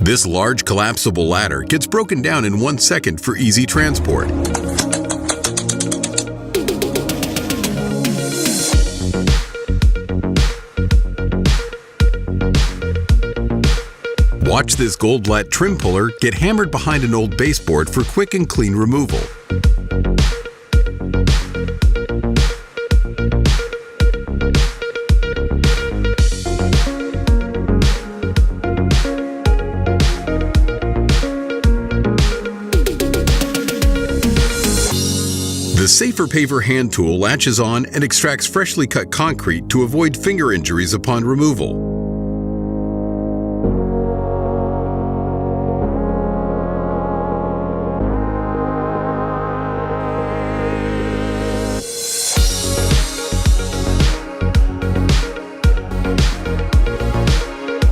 This large collapsible ladder gets broken down in 1 second for easy transport. Watch this Goldblatt trim puller get hammered behind an old baseboard for quick and clean removal. The Safer Paver hand tool latches on and extracts freshly cut concrete to avoid finger injuries upon removal.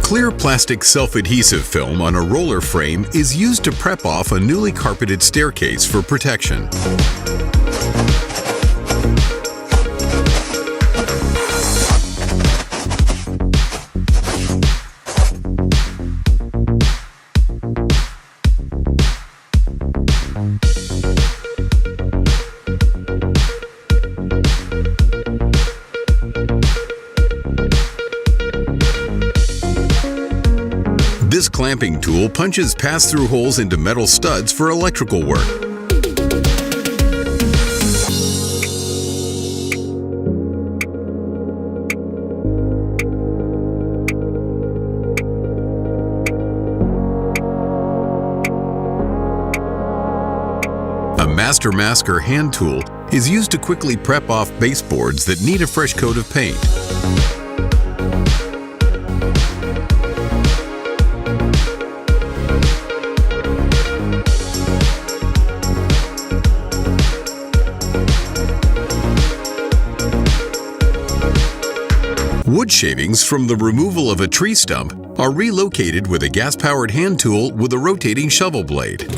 Clear plastic self-adhesive film on a roller frame is used to prep off a newly carpeted staircase for protection. This clamping tool punches pass-through holes into metal studs for electrical work. A Master Masker hand tool is used to quickly prep off baseboards that need a fresh coat of paint. Wood shavings from the removal of a tree stump are relocated with a gas-powered hand tool with a rotating shovel blade.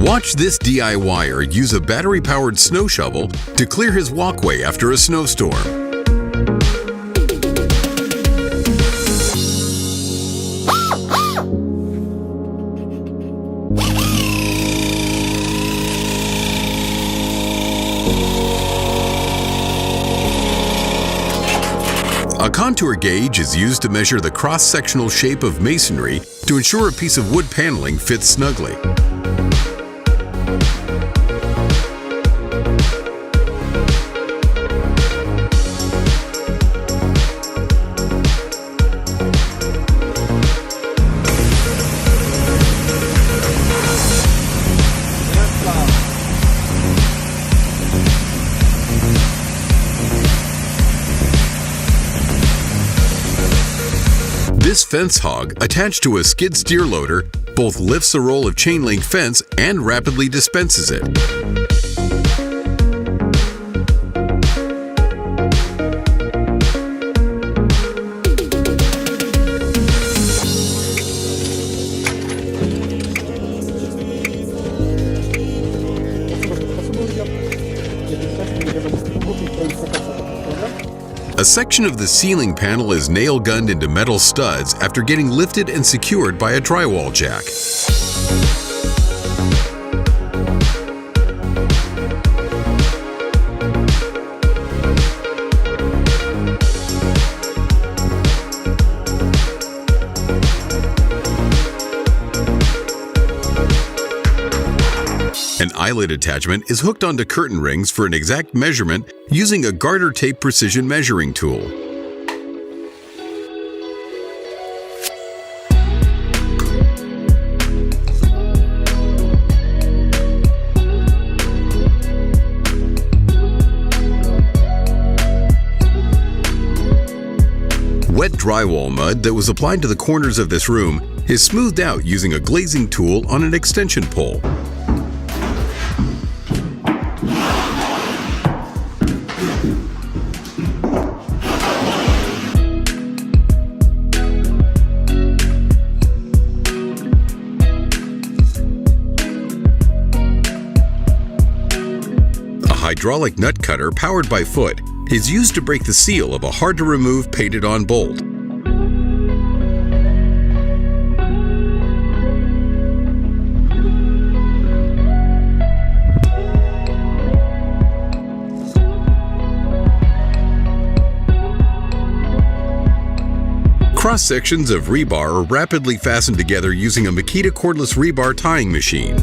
Watch this DIYer use a battery-powered snow shovel to clear his walkway after a snowstorm. A contour gauge is used to measure the cross-sectional shape of masonry to ensure a piece of wood paneling fits snugly. This fence hog, attached to a skid steer loader, both lifts a roll of chain link fence and rapidly dispenses it. A section of the ceiling panel is nail-gunned into metal studs after getting lifted and secured by a drywall jack. An eyelet attachment is hooked onto curtain rings for an exact measurement using a garter tape precision measuring tool. Wet drywall mud that was applied to the corners of this room is smoothed out using a glazing tool on an extension pole. hydraulic nut cutter powered by foot is used to break the seal of a hard-to-remove painted-on bolt. Cross-sections of rebar are rapidly fastened together using a Makita cordless rebar tying machine.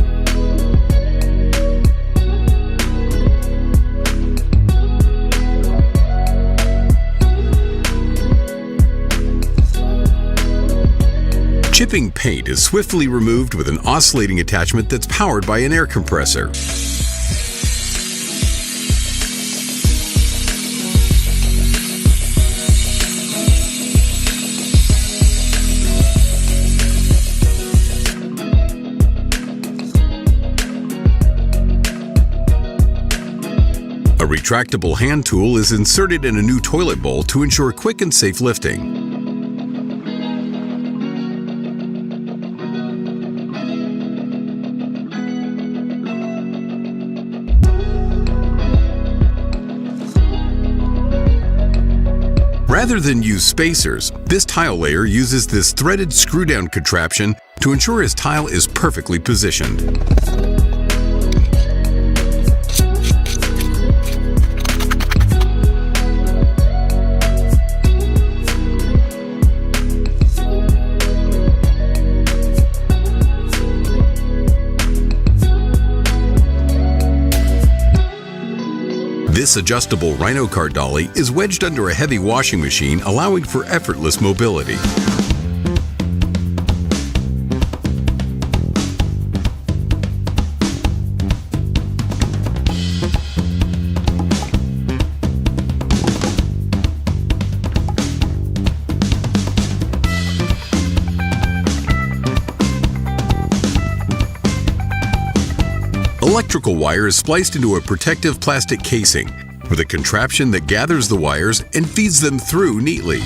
Chipping paint is swiftly removed with an oscillating attachment that's powered by an air compressor. A retractable hand tool is inserted in a new toilet bowl to ensure quick and safe lifting. Rather than use spacers, this tile layer uses this threaded screw-down contraption to ensure his tile is perfectly positioned. This adjustable rhino cart dolly is wedged under a heavy washing machine, allowing for effortless mobility. Electrical wire is spliced into a protective plastic casing with a contraption that gathers the wires and feeds them through neatly.